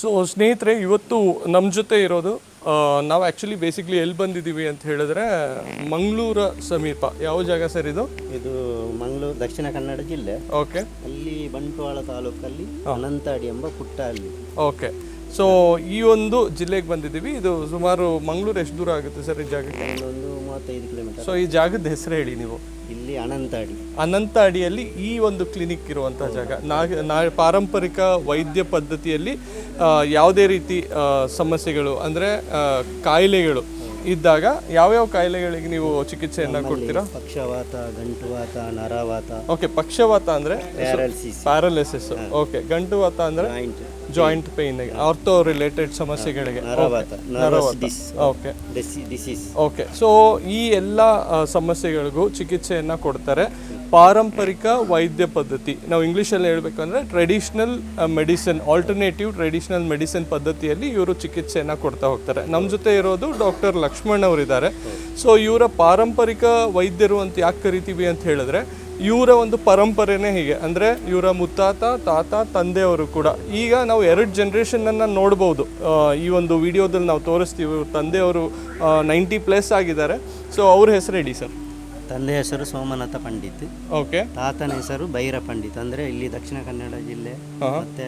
So ಸ್ನೇಹಿತರೆ, ಇವತ್ತು ನಮ್ಮ ಜೊತೆ ಇರೋದು ನಾವು ಆ್ಯಕ್ಚುಲಿ ಬೇಸಿಕ್ಲಿ ಎಲ್ಲಿ ಬಂದಿದ್ದೀವಿ ಅಂತ ಹೇಳಿದ್ರೆ ಮಂಗಳೂರ ಸಮೀಪ. ಯಾವ ಜಾಗ ಸರ್ ಇದು? ಇದು ಮಂಗಳೂರು ದಕ್ಷಿಣ ಕನ್ನಡ ಜಿಲ್ಲೆ. ಓಕೆ. ಅಲ್ಲಿ ಬಂಟ್ವಾಳ ತಾಲೂಕಲ್ಲಿ ಅನಂತಾಡಿ ಎಂಬ ಪುಟ್ಟ ಹಳ್ಳಿ. ಓಕೆ. ಸೊ ಈ ಒಂದು ಜಿಲ್ಲೆಗೆ ಬಂದಿದ್ದೀವಿ. ಇದು ಸುಮಾರು ಮಂಗಳೂರು ಎಷ್ಟು ದೂರ ಆಗುತ್ತೆ ಸರ್ ಈ ಜಾಗಕ್ಕೆ? ಒಂದು 35 ಕಿಲೋಮೀಟರ್. ಸೊ ಈ ಜಾಗದ ಹೆಸರು ಹೇಳಿ ನೀವು. ಇಲ್ಲಿ ಅನಂತಾಡಿ. ಅನಂತಾಡಿಯಲ್ಲಿ ಈ ಒಂದು ಕ್ಲಿನಿಕ್ ಇರುವಂಥ ಜಾಗ. ಪಾರಂಪರಿಕ ವೈದ್ಯ ಪದ್ಧತಿಯಲ್ಲಿ ಯಾವುದೇ ರೀತಿ ಸಮಸ್ಯೆಗಳು ಅಂದರೆ ಕಾಯಿಲೆಗಳು ಇದ್ದಾಗ ಯಾವ್ಯಾವ ಕಾಯಿಲೆಗಳಿಗೆ ನೀವು ಚಿಕಿತ್ಸೆಯನ್ನು ಕೊಡ್ತೀರಾ? ಪಕ್ಷವಾತ, ಗಂಟುವಾತ, ನರವಾತ. ಓಕೆ. ಪಕ್ಷವಾತ ಅಂದರೆ ಪ್ಯಾರಲಿಸಿಸ್. ಓಕೆ. ಗಂಟುವಾತ ಅಂದರೆ ಜಾಯಿಂಟ್ ಪೇನ್, ಆರ್ಥೋ ರಿಲೇಟೆಡ್ ಸಮಸ್ಯೆಗಳಿಗೆ. ಓಕೆ. ಓಕೆ. ಸೊ ಈ ಎಲ್ಲ ಸಮಸ್ಯೆಗಳಿಗೂ ಚಿಕಿತ್ಸೆಯನ್ನು ಕೊಡ್ತಾರೆ. ಪಾರಂಪರಿಕ ವೈದ್ಯ ಪದ್ಧತಿ, ನಾವು ಇಂಗ್ಲೀಷಲ್ಲಿ ಹೇಳಬೇಕಂದ್ರೆ traditional medicine, alternative traditional medicine ಪದ್ಧತಿಯಲ್ಲಿ ಇವರು ಚಿಕಿತ್ಸೆಯನ್ನು ಕೊಡ್ತಾ ಹೋಗ್ತಾರೆ. ನಮ್ಮ ಜೊತೆ ಇರೋದು ಡಾಕ್ಟರ್ ಲಕ್ಷ್ಮಣ್ ಅವರಿದ್ದಾರೆ. ಸೊ ಇವರ ಪಾರಂಪರಿಕ ವೈದ್ಯರು ಅಂತ ಯಾಕೆ ಕರಿತೀವಿ ಅಂತ ಹೇಳಿದ್ರೆ, ಇವರ ಒಂದು ಪರಂಪರೆನೇ ಹೀಗೆ. ಅಂದರೆ ಇವರ ಮುತ್ತಾತ, ತಾತ, ತಂದೆಯವರು ಕೂಡ. ಈಗ ನಾವು 2 ಜನ್ರೇಷನನ್ನು ನೋಡ್ಬೋದು ಈ ಒಂದು ವಿಡಿಯೋದಲ್ಲಿ ನಾವು ತೋರಿಸ್ತೀವಿ. ಇವ್ರ ತಂದೆಯವರು 90+ ಆಗಿದ್ದಾರೆ. ಸೊ ಅವ್ರ ಹೆಸರು ಹೇಳಿ ಸರ್. ತಂದೆ ಹೆಸರು ಸೋಮನಾಥ ಪಂಡಿತ್. ಓಕೆ. ತಾತನ ಹೆಸರು ಭೈರ ಪಂಡಿತ್. ಅಂದರೆ ಇಲ್ಲಿ ದಕ್ಷಿಣ ಕನ್ನಡ ಜಿಲ್ಲೆ ಮತ್ತೆ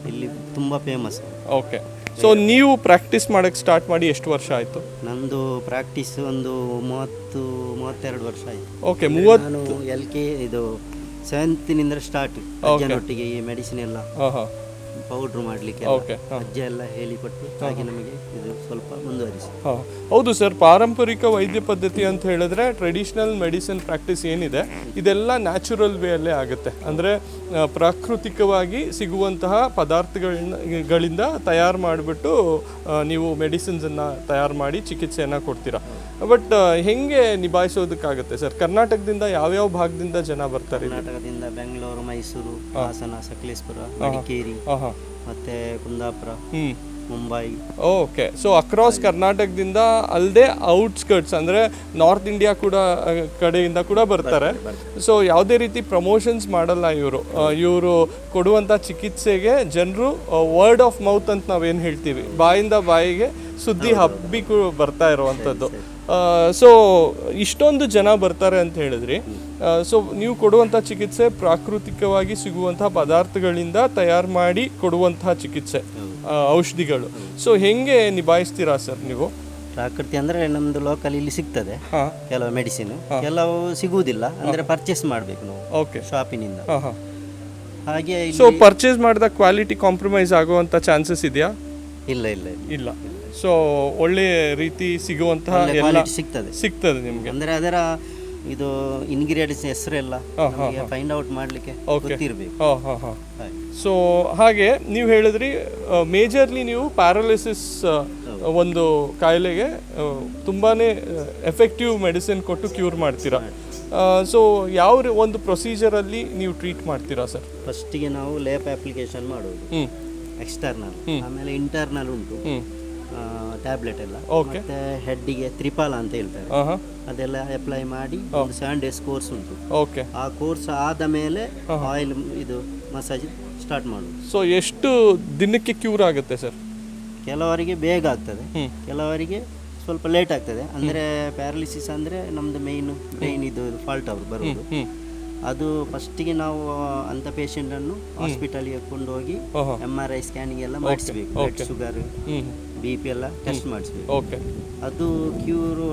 ಇಲ್ಲಿ ತುಂಬ ಫೇಮಸ್. ಓಕೆ. ಸೊ ನೀವು ಪ್ರಾಕ್ಟೀಸ್ ಮಾಡೋಕ್ಕೆ ಸ್ಟಾರ್ಟ್ ಮಾಡಿ ಎಷ್ಟು ವರ್ಷ ಆಯಿತು? ನಂದು ಪ್ರಾಕ್ಟೀಸ್ ಒಂದು 32 ವರ್ಷ ಆಯಿತು. ಓಕೆ. ನಾನು ಇದು 7th ಸ್ಟಾರ್ಟ್. ಅಜ್ಜನೊಟ್ಟಿಗೆ ಈ ಮೆಡಿಸಿನ್ ಎಲ್ಲ ಪೌಡ್ರ್ ಮಾಡಲಿಕ್ಕೆ ಅಜ್ಜ ಎಲ್ಲ ಹೇಳಿಕೊಟ್ಟು ಹಾಗೆ ನಮಗೆ ಇದು ಸ್ವಲ್ಪ ಮುಂದುವರಿಸಿ. ಹೌದು ಸರ್. ಪಾರಂಪರಿಕ ವೈದ್ಯ ಪದ್ಧತಿ ಅಂತ ಹೇಳಿದ್ರೆ ಟ್ರೆಡಿಷನಲ್ ಮೆಡಿಸಿನ್ ಪ್ರಾಕ್ಟೀಸ್ ಏನಿದೆ ಇದೆಲ್ಲ ನ್ಯಾಚುರಲ್ ವೇಯಲ್ಲೇ ಆಗುತ್ತೆ. ಅಂದರೆ ಪ್ರಾಕೃತಿಕವಾಗಿ ಸಿಗುವಂತಹ ಪದಾರ್ಥಗಳಿಂದ ತಯಾರು ಮಾಡಿಬಿಟ್ಟು ನೀವು ಮೆಡಿಸಿನ್ಸನ್ನು ತಯಾರು ಮಾಡಿ ಚಿಕಿತ್ಸೆಯನ್ನು ಕೊಡ್ತೀರಾ. ಬಟ್ ಹೆಂಗೆ ನಿಭಾಯಿಸೋದಕ್ಕಾಗುತ್ತೆ ಸರ್? ಕರ್ನಾಟಕದಿಂದ ಯಾವ್ಯಾವ ಭಾಗದಿಂದ ಜನ ಬರ್ತಾರೆ? ಕರ್ನಾಟಕದಿಂದ ಬೆಂಗಳೂರು, ಮೈಸೂರು, ಹಾಸನ, ಸಕಲೇಶ್ಪುರ, ಮಡಿಕೇರಿ, ಮತ್ತೆ Kundapura, Mumbai. Okay. So across ಕರ್ನಾಟಕದಿಂದ ಅಲ್ಲದೆ ಔಟ್ಸ್ಕರ್ಟ್ಸ್ ಅಂದರೆ ನಾರ್ತ್ ಇಂಡಿಯಾ ಕೂಡ ಕಡೆಯಿಂದ ಕೂಡ ಬರ್ತಾರೆ. ಸೊ ಯಾವುದೇ ರೀತಿ ಪ್ರಮೋಷನ್ಸ್ ಮಾಡಲ್ಲ ಇವರು ಕೊಡುವಂಥ ಚಿಕಿತ್ಸೆಗೆ ಜನರು ವರ್ಡ್ ಆಫ್ ಮೌತ್ ಅಂತ ನಾವೇನು ಹೇಳ್ತೀವಿ, ಬಾಯಿಂದ ಬಾಯಿಗೆ ಸುದ್ದಿ ಹಬ್ಬಿ ಬರ್ತಾ ಇರುವಂಥದ್ದು. ಸೊ ಇಷ್ಟೊಂದು ಜನ ಬರ್ತಾರೆ ಅಂತ ಹೇಳಿದ್ರಿ. ಸೊ ನೀವು ಕೊಡುವಂಥ ಚಿಕಿತ್ಸೆ ಪ್ರಾಕೃತಿಕವಾಗಿ ಸಿಗುವಂತಹ ಪದಾರ್ಥಗಳಿಂದ ತಯಾರು ಮಾಡಿ ಕೊಡುವಂತಹ ಚಿಕಿತ್ಸೆ, ಔಷಧಿಗಳು. ಸೊ ಹೆಂಗೆ ನಿಭಾಯಿಸ್ತೀರಾ ಸರ್ ನೀವು? ಪ್ರಾಕೃತಿ ಅಂದರೆ ನಮ್ಮದು ಲೋಕಲ್ ಇಲ್ಲಿ ಸಿಗ್ತದೆ ಕೆಲವು ಮೆಡಿಸಿನ್, ಕೆಲವು ಸಿಗುವುದಿಲ್ಲ. ಅಂದರೆ ಪರ್ಚೇಸ್ ಮಾಡಬೇಕು ನಾವು. ಓಕೆ. ಶಾಪಿನಿಂದ. ಹಾಗೆ ಸೊ ಪರ್ಚೇಸ್ ಮಾಡಿದ ಕ್ವಾಲಿಟಿ ಕಾಂಪ್ರಮೈಸ್ ಆಗುವಂಥ ಚಾನ್ಸಸ್ ಇದೆಯಾ? ಇಲ್ಲ ಇಲ್ಲ ಇಲ್ಲ. ಸೊ ಒಳ್ಳೆ ರೀತಿ ಸಿಗುವಂತಹ ಸಿಗ್ತದೆ ನಿಮಗೆ. ಅಂದರೆ ಅದರ ಇದು ಇಂಗ್ರೀಡಿಯೆಂಟ್ಸ್ ಹೆಸರೆಲ್ಲ ಫೈಂಡ್ ಔಟ್ ಮಾಡಲಿಕ್ಕೆ ಗೊತ್ತಿರಬೇಕು. ಸೊ ಹಾಗೆ ನೀವು ಹೇಳಿದ್ರಿ ಮೇಜರ್ಲಿ ನೀವು ಪ್ಯಾರಾಲಿಸಿಸ್ ಒಂದು ಕಾಯಿಲೆಗೆ ತುಂಬಾ ಎಫೆಕ್ಟಿವ್ ಮೆಡಿಸಿನ್ ಕೊಟ್ಟು ಕ್ಯೂರ್ ಮಾಡ್ತೀರಾ. ಸೊ ಯಾವ ಒಂದು ಪ್ರೊಸೀಜರಲ್ಲಿ ನೀವು ಟ್ರೀಟ್ ಮಾಡ್ತೀರಾ ಸರ್? ಫಸ್ಟಿಗೆ ನಾವು ಲೇಪ್ ಅಪ್ಲಿಕೇಶನ್ ಮಾಡೋದು, ಎಕ್ಸ್ಟರ್ನಲ್. ಆಮೇಲೆ ಇಂಟರ್ನಲ್ ಉಂಟು ಟ್ಯಾಬ್ಲೆಟ್ ಎಲ್ಲ. ಮತ್ತೆ ಹೆಡ್ಡಿಗೆ ತ್ರಿಪಾಲ ಅಂತ ಹೇಳ್ತಾರೆ, ಅದೆಲ್ಲ ಅಪ್ಲೈ ಮಾಡಿ ಒಂದು 7 days ಕೋರ್ಸ್ ಉಂಟು. ಓಕೆ. ಆ ಕೋರ್ಸ್ ಆದ ಮೇಲೆ ಆಯಿಲ್ ಇದು ಮಸಾಜ್ ಸ್ಟಾರ್ಟ್ ಮಾಡೋದು. ಸೊ ಎಷ್ಟು ದಿನಕ್ಕೆ ಕ್ಯೂರ್ ಆಗುತ್ತೆ ಸರ್? ಕೆಲವರಿಗೆ ಬೇಗ ಆಗ್ತದೆ, ಕೆಲವರಿಗೆ ಸ್ವಲ್ಪ ಲೇಟ್ ಆಗ್ತದೆ. ಅಂದರೆ ಪ್ಯಾರಾಲಿಸಿಸ್ ಅಂದರೆ ನಮ್ಮದು ಮೇಯ್ನ್ ಇದು ಫಾಲ್ಟ್ ಅವರು ಬರೋದು. ಅದು ಫಸ್ಟಿಗೆ ನಾವು ಅಂಥ ಪೇಷಂಟನ್ನು ಹಾಸ್ಪಿಟಲ್ಗೆ ಕೊಂಡೋಗಿ MRI ಸ್ಕ್ಯಾನಿಂಗ್ ಎಲ್ಲ ಮಾಡಿಸ್ಬೇಕು. ಬ್ಲಡ್ ಶುಗರ್, BP ಎಲ್ಲ ಟೆಸ್ಟ್ ಮಾಡಿಸ್ಬೇಕು. ಓಕೆ. ಅದು ಕ್ಯೂರು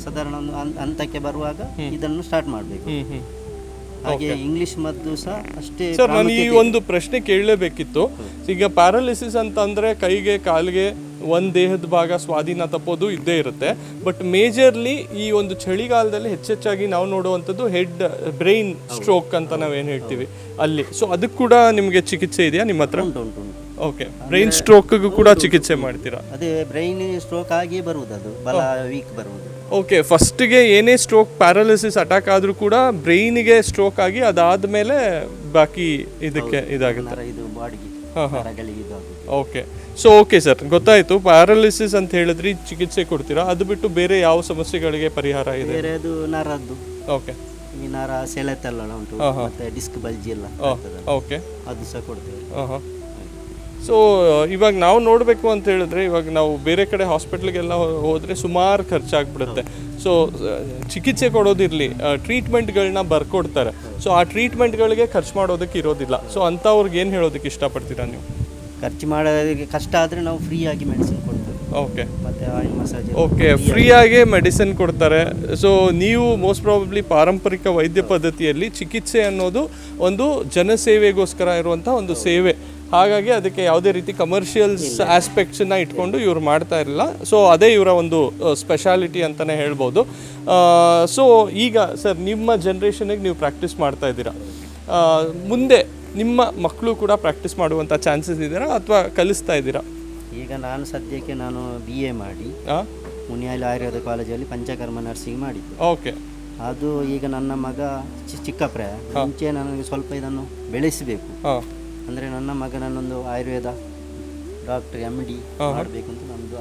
ಸಾಧಾರಣ ಒಂದು ಹಂತಕ್ಕೆ ಬರುವಾಗ ಇದನ್ನು ಸ್ಟಾರ್ಟ್ ಮಾಡಬೇಕು. ಹಾಗೆ ಇಂಗ್ಲಿಷ್ ಮದ್ದು ಸಹ ಅಷ್ಟೇ. ಸರ್, ನಾನು ಈ ಒಂದು ಪ್ರಶ್ನೆ ಕೇಳಲೇಬೇಕಿತ್ತು. ಈಗ ಪ್ಯಾರಾಲಿಸಿಸ್ ಅಂತಂದರೆ ಕೈಗೆ ಕಾಲಿಗೆ ಒಂದು ದೇಹದ ಭಾಗ ಸ್ವಾಧೀನ ತಪ್ಪೋದು ಇದ್ದೇ ಇರುತ್ತೆ. ಬಟ್ ಮೇಜರ್ಲಿ ಈ ಒಂದು ಚಳಿಗಾಲದಲ್ಲಿ ಹೆಚ್ಚೆಚ್ಚಾಗಿ ನಾವು ನೋಡುವಂಥದ್ದು ಬ್ರೈನ್ ಸ್ಟ್ರೋಕ್ ಅಂತ ನಾವೇನು ಹೇಳ್ತೀವಿ ಅಲ್ಲಿ. ಸೊ ಅದಕ್ಕೆ ಕೂಡ ನಿಮಗೆ ಚಿಕಿತ್ಸೆ ಇದೆಯಾ ನಿಮ್ಮ ಹತ್ರ? ಓಕೆ. ಬ್ರೈನ್ ಸ್ಟ್ರೋಕ್ಗೂ ಕೂಡ ಚಿಕಿತ್ಸೆ ಮಾಡ್ತೀರಾ? ಅದೇ ಬ್ರೈನ್ ಸ್ಟ್ರೋಕ್ ಆಗಿ ಬರುವುದು, ಅದು ಬಲ ವೀಕ್ ಬರುವುದು. ಓಕೆ. ಫಸ್ಟಿಗೆ ಏನೇ ಸ್ಟ್ರೋಕ್ ಪ್ಯಾರಾಲಿಸಿಸ್ ಅಟ್ಯಾಕ್ ಆದರೂ ಕೂಡ ಬ್ರೈನಿಗೆ ಸ್ಟ್ರೋಕ್ ಆಗಿ ಅದಾದಮೇಲೆ ಬಾಕಿ ಇದಕ್ಕೆ ಇದಾಗುತ್ತೆ. ಓಕೆ. ಸೊ ಓಕೆ ಸರ್, ಗೊತ್ತಾಯಿತು. ಪ್ಯಾರಾಲಿಸಿಸ್ ಅಂತ ಹೇಳಿದ್ರಿ, ಚಿಕಿತ್ಸೆ ಕೊಡ್ತೀರಾ. ಅದು ಬಿಟ್ಟು ಬೇರೆ ಯಾವ ಸಮಸ್ಯೆಗಳಿಗೆ ಪರಿಹಾರ ಇದೆ? ಬೇರೆದು ನರದ್ದು. ಓಕೆ. ಈ ನರ ಸೆಳೆತಲ್ಲ ಉಂಟು, ಮತ್ತೆ ಡಿಸ್ಕ್ ಬಲ್ಜಿ ಎಲ್ಲ. ಓಕೆ. ಅದು ಸಹ ಕೊಡ್ತೇವೆ. ಸೊ ಇವಾಗ ನಾವು ನೋಡಬೇಕು ಅಂತ ಹೇಳಿದ್ರೆ, ಇವಾಗ ನಾವು ಬೇರೆ ಕಡೆ ಹಾಸ್ಪಿಟ್ಲಿಗೆಲ್ಲ ಹೋದರೆ ಸುಮಾರು ಖರ್ಚಾಗ್ಬಿಡುತ್ತೆ. ಸೊ ಚಿಕಿತ್ಸೆ ಕೊಡೋದಿರಲಿ, ಟ್ರೀಟ್ಮೆಂಟ್ಗಳನ್ನ ಬರ್ಕೊಡ್ತಾರೆ. ಸೊ ಆ ಟ್ರೀಟ್ಮೆಂಟ್ಗಳಿಗೆ ಖರ್ಚು ಮಾಡೋದಕ್ಕೆ ಇರೋದಿಲ್ಲ. ಸೊ ಅಂಥವ್ರಿಗೆ ಏನು ಹೇಳೋದಕ್ಕೆ ಇಷ್ಟಪಡ್ತೀರಾ ನೀವು? ಖರ್ಚು ಮಾಡೋದಕ್ಕೆ ಕಷ್ಟ ಆದರೆ ನಾವು ಫ್ರೀಯಾಗಿ ಮೆಡಿಸಿನ್ ಕೊಡ್ತೇವೆ. ಓಕೆ, ಮತ್ತು ಆಯಿಲ್ ಮಸಾಜ್. ಓಕೆ, ಫ್ರೀಯಾಗಿ ಮೆಡಿಸಿನ್ ಕೊಡ್ತಾರೆ. ಸೊ ನೀವು ಮೋಸ್ಟ್ ಪ್ರಾಬಬ್ಲಿ ಪಾರಂಪರಿಕ ವೈದ್ಯ ಪದ್ಧತಿಯಲ್ಲಿ ಚಿಕಿತ್ಸೆ ಅನ್ನೋದು ಒಂದು ಜನಸೇವೆಗೋಸ್ಕರ ಇರುವಂಥ ಒಂದು ಸೇವೆ. ಹಾಗಾಗಿ ಅದಕ್ಕೆ ಯಾವುದೇ ರೀತಿ ಕಮರ್ಷಿಯಲ್ಸ್ ಆಸ್ಪೆಕ್ಟ್ಸನ್ನ ಇಟ್ಕೊಂಡು ಇವ್ರು ಮಾಡ್ತಾ ಇರಲಿಲ್ಲ. ಸೊ ಅದೇ ಇವರ ಒಂದು ಸ್ಪೆಷಾಲಿಟಿ ಅಂತಲೇ ಹೇಳ್ಬೋದು. ಸೊ ಈಗ ಸರ್, ನಿಮ್ಮ ಜನ್ರೇಷನಿಗೆ ನೀವು ಪ್ರಾಕ್ಟೀಸ್ ಮಾಡ್ತಾ ಇದ್ದೀರಾ, ಮುಂದೆ ನಿಮ್ಮ ಮಕ್ಕಳು ಕೂಡ ಪ್ರಾಕ್ಟೀಸ್ ಮಾಡುವಂಥ ಚಾನ್ಸಸ್ ಇದೆಯಾ ಅಥವಾ ಕಲಿಸ್ತಾ ಇದ್ದೀರಾ? ಈಗ ನಾನು ಸದ್ಯಕ್ಕೆ BA ಮಾಡಿ ಮುನಿಯಾಲಿ ಆಯುರ್ವೇದ ಕಾಲೇಜಲ್ಲಿ ಪಂಚಕರ್ಮ ನರ್ಸಿಂಗ್ ಮಾಡಿದ್ದು. ಓಕೆ. ಅದು ಈಗ ನನ್ನ ಮಗ ಚಿಕ್ಕ ಪ್ರಾಯ, ಮುಂಚೆ ನನಗೆ ಸ್ವಲ್ಪ ಇದನ್ನು ಬೆಳೆಸಬೇಕು. ಅಂದರೆ ನನ್ನ ಮಗನನ್ನೊಂದು ಆಯುರ್ವೇದ ಡಾಕ್ಟರ್ MD ಮಾಡಬೇಕು ಅಂತ ನಮ್ಮದು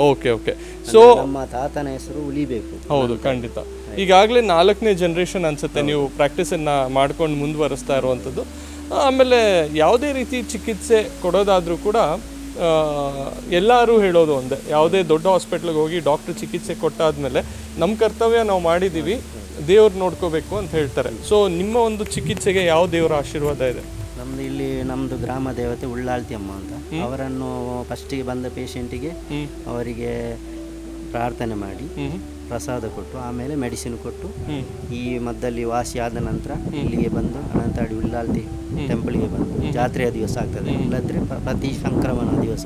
ಓಕೆ, ಓಕೆ. ಸೊ ನಮ್ಮ ತಾತನ ಹೆಸರು ಉಳಿಬೇಕು. ಹೌದು, ಖಂಡಿತ. ಈಗಾಗಲೇ 4ನೇ ಜನ್ರೇಷನ್ ಅನಿಸುತ್ತೆ ನೀವು ಪ್ರಾಕ್ಟೀಸನ್ನು ಮಾಡ್ಕೊಂಡು ಮುಂದುವರಿಸ್ತಾ ಇರುವಂಥದ್ದು. ಆಮೇಲೆ ಯಾವುದೇ ರೀತಿ ಚಿಕಿತ್ಸೆ ಕೊಡೋದಾದರೂ ಕೂಡ ಎಲ್ಲರೂ ಹೇಳೋದು ಒಂದೇ, ಯಾವುದೇ ದೊಡ್ಡ ಹಾಸ್ಪಿಟ್ಲಿಗೆ ಹೋಗಿ ಡಾಕ್ಟ್ರ್ ಚಿಕಿತ್ಸೆ ಕೊಟ್ಟಾದಮೇಲೆ ನಮ್ಮ ಕರ್ತವ್ಯ ನಾವು ಮಾಡಿದ್ದೀವಿ, ದೇವ್ರು ನೋಡ್ಕೋಬೇಕು ಅಂತ ಹೇಳ್ತಾರೆ. ಸೊ ನಿಮ್ಮ ಒಂದು ಚಿಕಿತ್ಸೆಗೆ ಯಾವ ದೇವರ ಆಶೀರ್ವಾದ ಇದೆ? ನಮ್ಮದು ಇಲ್ಲಿ ನಮ್ಮದು ಗ್ರಾಮ ದೇವತೆ ಉಳ್ಳಾಳ್ತಿ ಅಮ್ಮ ಅಂತ. ಅವರನ್ನು ಫಸ್ಟಿಗೆ ಬಂದ ಪೇಷಂಟಿಗೆ ಅವರಿಗೆ ಪ್ರಾರ್ಥನೆ ಮಾಡಿ ಪ್ರಸಾದ ಕೊಟ್ಟು ಆಮೇಲೆ ಮೆಡಿಸಿನ್ ಕೊಟ್ಟು ಈ ಮದ್ದಲ್ಲಿ ವಾಸಿ ಆದ ನಂತರ ಇಲ್ಲಿಗೆ ಬಂದು ಅನಂತಾಡಿ ಉಳ್ಳಾಳ್ತಿ ಟೆಂಪಲ್ಗೆ ಬಂದು ಜಾತ್ರೆಯ ದಿವಸ ಆಗ್ತದೆ. ಇಲ್ಲದ್ರೆ ಪ್ರತಿ ಸಂಕ್ರಮಣ ದಿವಸ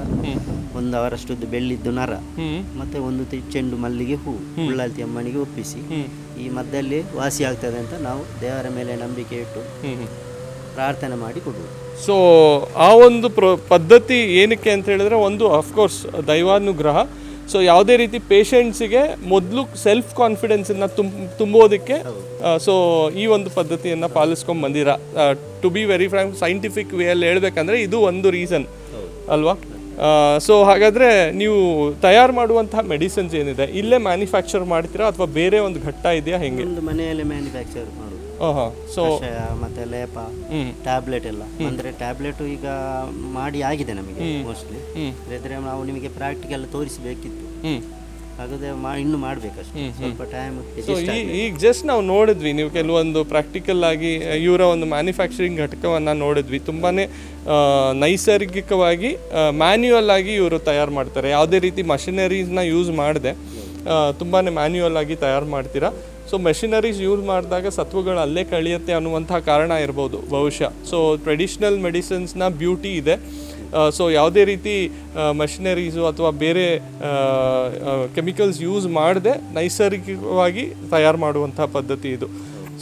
1 ಅವರಷ್ಟು ಬೆಳ್ಳಿದ್ದು ನರ ಮತ್ತೆ 1 ಚೆಂಡು ಮಲ್ಲಿಗೆ ಹೂ ಉಳ್ಳಾಳ್ತಿ ಅಮ್ಮನಿಗೆ ಒಪ್ಪಿಸಿ ಈ ಮದ್ದಲ್ಲಿ ವಾಸಿ ಆಗ್ತದೆ ಅಂತ ನಾವು ದೇವರ ಮೇಲೆ ನಂಬಿಕೆ ಇಟ್ಟು ಪ್ರಾರ್ಥನೆ ಮಾಡಿ ಕೊಡುವುದು. ಸೊ ಆ ಒಂದು ಪದ್ಧತಿ ಏನಕ್ಕೆ ಅಂತ ಹೇಳಿದ್ರೆ, ಒಂದು ಅಫ್ಕೋರ್ಸ್ ದೈವಾನುಗ್ರಹ. ಸೊ ಯಾವುದೇ ರೀತಿ ಪೇಷಂಟ್ಸಿಗೆ ಮೊದಲು ಸೆಲ್ಫ್ ಕಾನ್ಫಿಡೆನ್ಸನ್ನು ತುಂಬೋದಕ್ಕೆ ಸೊ ಈ ಒಂದು ಪದ್ಧತಿಯನ್ನು ಪಾಲಿಸ್ಕೊಂಡು ಬಂದಿರ. To be very frank, scientific ವೇಯಲ್ಲಿ ಹೇಳ್ಬೇಕಂದ್ರೆ ಇದು ಒಂದು ರೀಸನ್ ಅಲ್ವಾ? ಸೊ ಹಾಗಾದರೆ ನೀವು ತಯಾರು ಮಾಡುವಂತಹ ಮೆಡಿಸಿನ್ಸ್ ಏನಿದೆ ಇಲ್ಲೇ ಮ್ಯಾನುಫ್ಯಾಕ್ಚರ್ ಮಾಡ್ತೀರಾ ಅಥವಾ ಬೇರೆ ಒಂದು ಘಟ್ಟ ಇದೆಯಾ, ಹೆಂಗೆ? ಒಂದು ಮನೆಯಲ್ಲೇ ಮ್ಯಾನುಫ್ಯಾಕ್ಚರ್ ಮಾಡೋದು. ಸೊ ಮತ್ತೆ ಲೇಪ, ಟ್ಯಾಬ್ಲೆಟ್ ಎಲ್ಲ. ಅಂದ್ರೆ ಟ್ಯಾಬ್ಲೆಟ್ ಈಗ ಮಾಡಿ ಆಗಿದೆ ನಮಗೆ ಮೋಸ್ಟ್ಲಿ. ಇದ್ರೆ ನಾವು ನಿಮಗೆ ಪ್ರಾಕ್ಟಿಕಲ್ ತೋರಿಸಬೇಕಿತ್ತು, ಹಾಗಾದ್ರೆ ಇನ್ನು ಮಾಡಬೇಕಷ್ಟೇ, ಸ್ವಲ್ಪ ಟೈಮ್. ಈಗ ಜಸ್ಟ್ ನಾವು ನೋಡಿದ್ವಿ, ನೀವು ಕೆಲವೊಂದು ಪ್ರಾಕ್ಟಿಕಲ್ ಆಗಿ ಇವರ ಒಂದು ಮ್ಯಾನುಫ್ಯಾಕ್ಚರಿಂಗ್ ಘಟಕವನ್ನು ನೋಡಿದ್ವಿ. ತುಂಬಾ ನೈಸರ್ಗಿಕವಾಗಿ ಮ್ಯಾನ್ಯುಯಲ್ ಆಗಿ ಇವರು ತಯಾರು ಮಾಡ್ತಾರೆ. ಯಾವುದೇ ರೀತಿ ಮಷಿನರೀಸ್ನ ಯೂಸ್ ಮಾಡದೆ ತುಂಬಾ ಮ್ಯಾನ್ಯುಯಲ್ ಆಗಿ ತಯಾರು ಮಾಡ್ತೀರಾ. ಸೊ ಮೆಷಿನರೀಸ್ ಯೂಸ್ ಮಾಡಿದಾಗ ಸತ್ವಗಳು ಅಲ್ಲೇ ಕಳೆಯುತ್ತೆ ಅನ್ನುವಂಥ ಕಾರಣ ಇರ್ಬೋದು ಬಹುಶಃ. ಸೊ ಟ್ರೆಡಿಷ್ನಲ್ ಮೆಡಿಸಿನ್ಸ್ನ ಬ್ಯೂಟಿ ಇದೆ. ಸೊ ಯಾವುದೇ ರೀತಿ ಮಷಿನರೀಸು ಅಥವಾ ಬೇರೆ ಕೆಮಿಕಲ್ಸ್ ಯೂಸ್ ಮಾಡದೆ ನೈಸರ್ಗಿಕವಾಗಿ ತಯಾರು ಮಾಡುವಂಥ ಪದ್ಧತಿ ಇದು.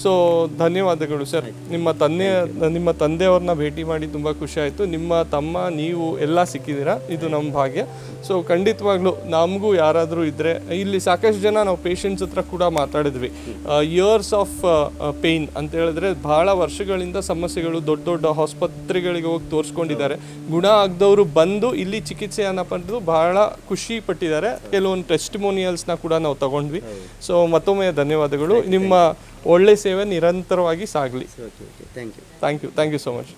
ಸೊ ಧನ್ಯವಾದಗಳು ಸರ್. ನಿಮ್ಮ ತಂದೆಯವ್ರನ್ನ ಭೇಟಿ ಮಾಡಿ ತುಂಬ ಖುಷಿ ಆಯಿತು. ನಿಮ್ಮ ತಮ್ಮ, ನೀವು ಎಲ್ಲ ಸಿಕ್ಕಿದ್ದೀರಾ, ಇದು ನಮ್ಮ ಭಾಗ್ಯ. ಸೊ ಖಂಡಿತವಾಗ್ಲೂ ನಮಗೂ ಯಾರಾದರೂ ಇದ್ದರೆ, ಇಲ್ಲಿ ಸಾಕಷ್ಟು ಜನ ನಾವು ಪೇಷಂಟ್ಸ್ ಹತ್ರ ಕೂಡ ಮಾತಾಡಿದ್ವಿ. ಇಯರ್ಸ್ ಆಫ್ ಪೇಯ್ನ್ ಅಂತ ಹೇಳಿದ್ರೆ ಭಾಳ ವರ್ಷಗಳಿಂದ ಸಮಸ್ಯೆಗಳು, ದೊಡ್ಡ ದೊಡ್ಡ ಆಸ್ಪತ್ರೆಗಳಿಗೆ ಹೋಗಿ ತೋರಿಸ್ಕೊಂಡಿದ್ದಾರೆ. ಗುಣ ಆಗದವರು ಬಂದು ಇಲ್ಲಿ ಚಿಕಿತ್ಸೆಯನ್ನು ಪಡೆದು ಭಾಳ ಖುಷಿ ಪಟ್ಟಿದ್ದಾರೆ. ಕೆಲವೊಂದು ಟೆಸ್ಟಿಮೋನಿಯಲ್ಸ್ನ ಕೂಡ ನಾವು ತಗೊಂಡ್ವಿ. ಸೊ ಮತ್ತೊಮ್ಮೆ ಧನ್ಯವಾದಗಳು. ನಿಮ್ಮ ಒಳ್ಳೆ ಸೇವೆ ನಿರಂತರವಾಗಿ ಸಾಗಲಿ. Thank you so much.